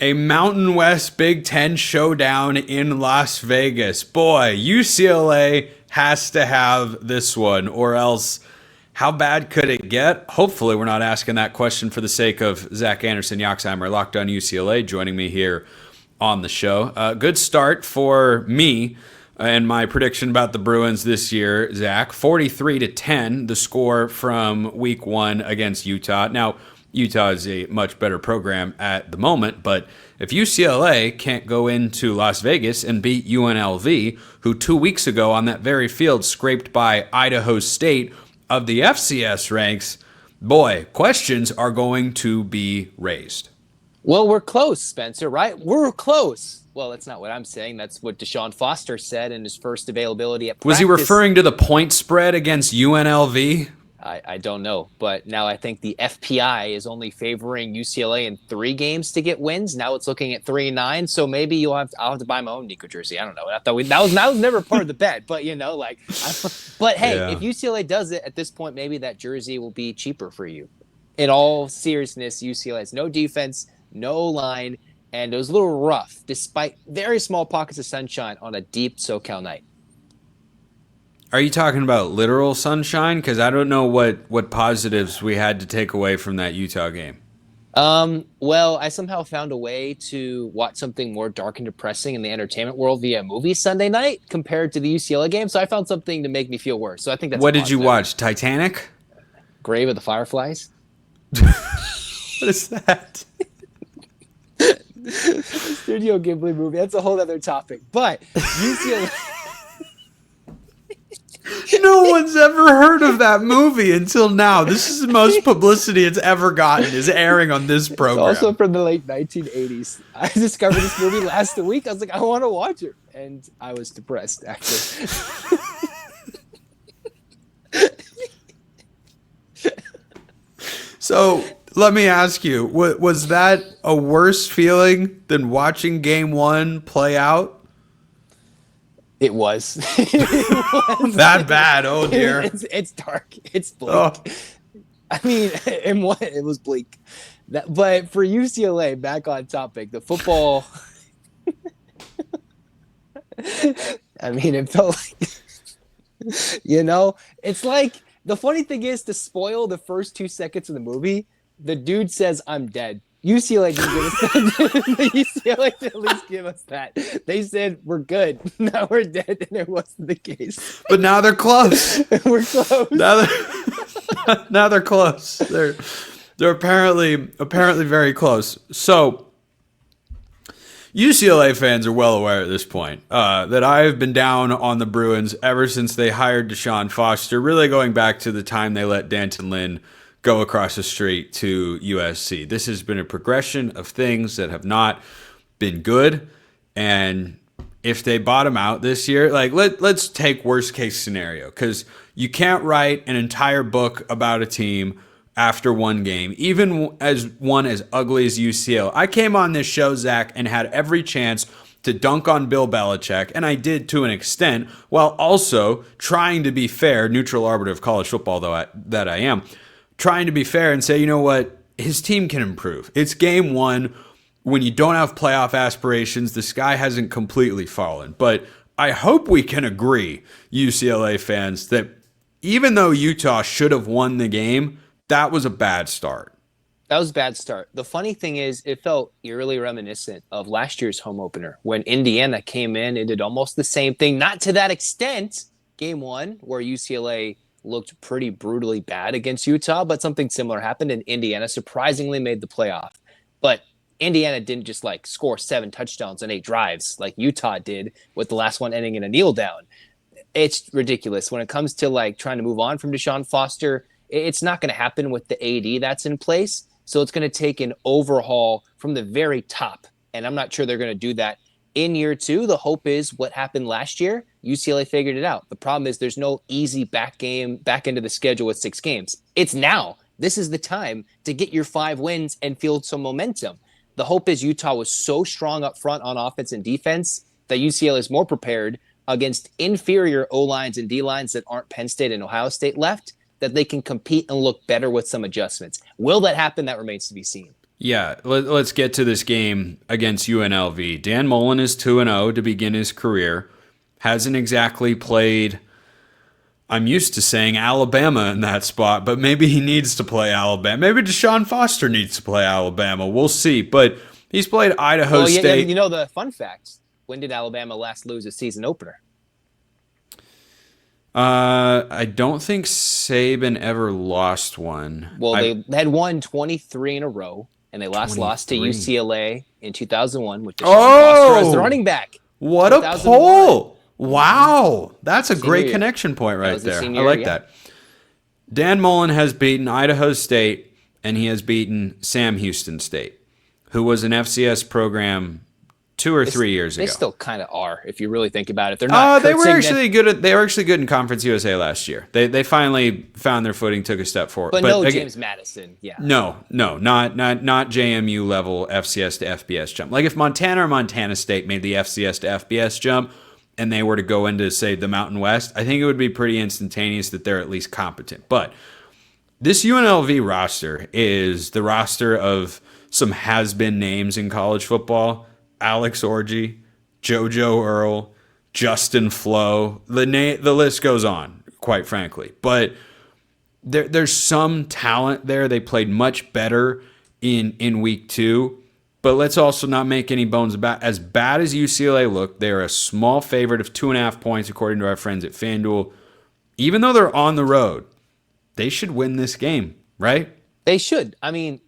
A Mountain West Big Ten showdown in Las Vegas. Boy, UCLA has to have this one, or else how bad could it get? Hopefully, we're not asking that question for the sake of Zach Anderson-Yoxsimer, Locked on UCLA, joining me here on the show. Good start for me and my prediction about the Bruins this year, Zach. 43-10, the score from week one against Utah. Now, Utah is a much better program at the moment, but if UCLA can't go into Las Vegas and beat UNLV, who 2 weeks ago on that very field scraped by Idaho State of the FCS ranks, boy, questions are going to be raised. Well, we're close, Spencer, right? We're close. Well, that's not what I'm saying. That's what Deshaun Foster said in his first availability at practice. Was he referring to the point spread against UNLV? I don't know, but now I think the FPI is only favoring UCLA in 3 games to get wins. Now it's looking at 3-9, so maybe I'll have to buy my own Nico jersey. I don't know. That was never part of the bet, but but hey, Yeah. If UCLA does it at this point, maybe that jersey will be cheaper for you. In all seriousness, UCLA has no defense, no line, and it was a little rough despite very small pockets of sunshine on a deep SoCal night. Are you talking about literal sunshine? Because I don't know what positives we had to take away from that Utah game. Well, I somehow found a way to watch something more dark and depressing in the entertainment world via movie Sunday night compared to the UCLA game. So I found something to make me feel worse. So I think that's What did you watch? Titanic? Grave of the Fireflies. What is that? Studio Ghibli movie. That's a whole other topic. But UCLA. No one's ever heard of that movie until now. This is the most publicity it's ever gotten, is airing on this program. It's also from the late 1980s. I discovered this movie last week. I was like, I want to watch it. And I was depressed, actually. So let me ask you, was that a worse feeling than watching game one play out? It was. That bad? Oh, dear. It's dark. It's bleak. Oh. I mean, it was bleak. But for UCLA, back on topic, the football. I mean, it felt like, it's like the funny thing is, to spoil the first 2 seconds of the movie, the dude says, "I'm dead." UCLA didn't give us that. UCLA did at least give us that. They said, "We're good. Now we're dead," and it wasn't the case. But now they're close. We're close. Now they're close. They're apparently very close. So UCLA fans are well aware at this point that I have been down on the Bruins ever since they hired Deshaun Foster, really going back to the time they let D'Anton Lynn go across the street to USC. This has been a progression of things that have not been good. And if they bottom out this year, like let's take worst case scenario, because you can't write an entire book about a team after one game, even as one as ugly as UCLA. I came on this show, Zach, and had every chance to dunk on Bill Belichick, and I did to an extent, while also trying to be fair, neutral arbiter of college football, that I am, trying to be fair and say, you know what, his team can improve. It's game one. When you don't have playoff aspirations, the sky hasn't completely fallen. But I hope we can agree, UCLA fans, that even though Utah should have won the game, that was a bad start. That was a bad start. The funny thing is, it felt eerily reminiscent of last year's home opener when Indiana came in and did almost the same thing. Not to that extent, game one, where UCLA looked pretty brutally bad against Utah, but something similar happened, and Indiana surprisingly made the playoff. But Indiana didn't just score 7 touchdowns on 8 drives like Utah did, with the last one ending in a kneel down. It's ridiculous. When it comes to trying to move on from Deshaun Foster, it's not going to happen with the AD that's in place. So it's going to take an overhaul from the very top. And I'm not sure they're going to do that in year 2. The hope is what happened last year, UCLA figured it out. The problem is there's no easy back into the schedule with 6 games. It's now. This is the time to get your 5 wins and feel some momentum. The hope is Utah was so strong up front on offense and defense that UCLA is more prepared against inferior O-lines and D-lines that aren't Penn State and Ohio State left, that they can compete and look better with some adjustments. Will that happen? That remains to be seen. Yeah, let's get to this game against UNLV. Dan Mullen is 2-0 to begin his career. Hasn't exactly played, I'm used to saying Alabama in that spot, but maybe he needs to play Alabama. Maybe Deshaun Foster needs to play Alabama. We'll see. But he's played Idaho State. You know the fun facts. When did Alabama last lose a season opener? I don't think Saban ever lost one. Well, they had won 23 in a row, and they last lost to UCLA in 2001 with Deshaun Foster as the running back. What a poll! Wow, that's a great connection point right there. I like that. Dan Mullen has beaten Idaho State, and he has beaten Sam Houston State, who was an FCS program 2 or 3 years ago. They still kind of are, if you really think about it. They're not. They were actually good. They were actually good in Conference USA last year. They finally found their footing, took a step forward. But no, James Madison. Yeah. No, not JMU level FCS to FBS jump. Like if Montana or Montana State made the FCS to FBS jump, and they were to go into, say, the Mountain West, I think it would be pretty instantaneous that they're at least competent. But this UNLV roster is the roster of some has-been names in college football. Alex Orji, JoJo Earl, Justin Flo. The list goes on, quite frankly. But there's some talent there. They played much better in week 2. But let's also not make any bones about as bad as UCLA look. They're a small favorite of 2.5 points, according to our friends at FanDuel. Even though they're on the road, they should win this game, right? They should. I mean,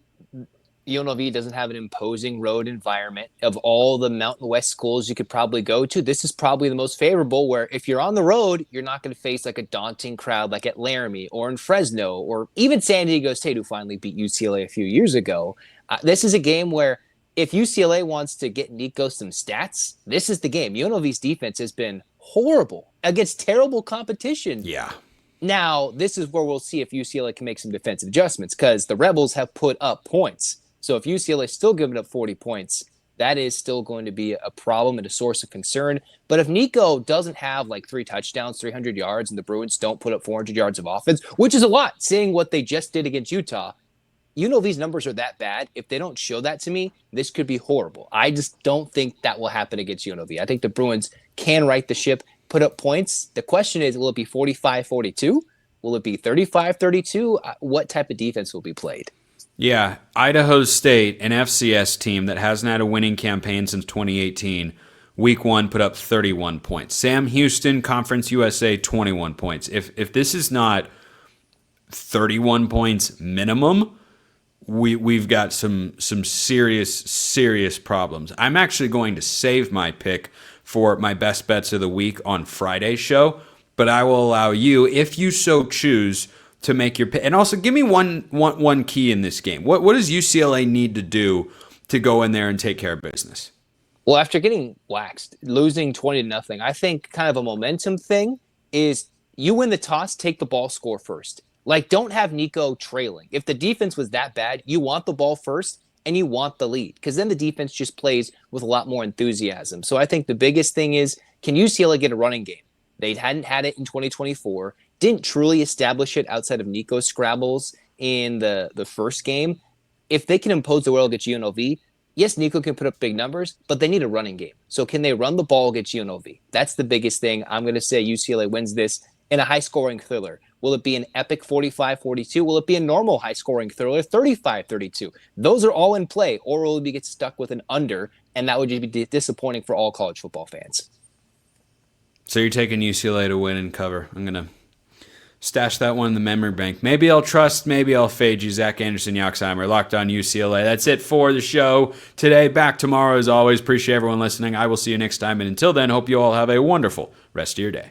UNLV doesn't have an imposing road environment. Of all the Mountain West schools you could probably go to, this is probably the most favorable, where if you're on the road, you're not going to face like a daunting crowd like at Laramie or in Fresno or even San Diego State, who finally beat UCLA a few years ago. This is a game where if UCLA wants to get Nico some stats, this is the game. UNLV's defense has been horrible against terrible competition. Yeah. Now, this is where we'll see if UCLA can make some defensive adjustments, because the Rebels have put up points. So if UCLA is still giving up 40 points, that is still going to be a problem and a source of concern. But if Nico doesn't have like 3 touchdowns, 300 yards, and the Bruins don't put up 400 yards of offense, which is a lot, seeing what they just did against Utah, UNLV's numbers are that bad. If they don't show that to me, this could be horrible. I just don't think that will happen against UNLV. I think the Bruins can right the ship, put up points. The question is, will it be 45-42? Will it be 35-32? What type of defense will be played? Yeah, Idaho State, an FCS team that hasn't had a winning campaign since 2018, week 1 put up 31 points. Sam Houston, Conference USA, 21 points. If this is not 31 points minimum, we've got some serious problems. I'm actually going to save my pick for my best bets of the week on Friday's show, but I will allow you, if you so choose, to make your pick. And also give me one key in this game. What does UCLA need to do to go in there and take care of business? Well, after getting waxed, losing 20-0, I think kind of a momentum thing is you win the toss, take the ball, score first. Like, don't have Nico trailing. If the defense was that bad, you want the ball first and you want the lead, because then the defense just plays with a lot more enthusiasm. So I think the biggest thing is, can UCLA get a running game? They hadn't had it in 2024, didn't truly establish it outside of Nico's scrabbles in the first game. If they can impose the will against UNLV, yes, Nico can put up big numbers, but they need a running game. So can they run the ball against UNLV? That's the biggest thing. I'm going to say UCLA wins this in a high-scoring thriller. Will it be an epic 45-42? Will it be a normal high-scoring thriller, 35-32? Those are all in play, or will we get stuck with an under, and that would just be disappointing for all college football fans. So you're taking UCLA to win and cover. I'm going to stash that one in the memory bank. Maybe I'll trust, maybe I'll fade you. Zach Anderson-Yoxsimer, Locked On UCLA. That's it for the show today. Back tomorrow as always. Appreciate everyone listening. I will see you next time. And until then, hope you all have a wonderful rest of your day.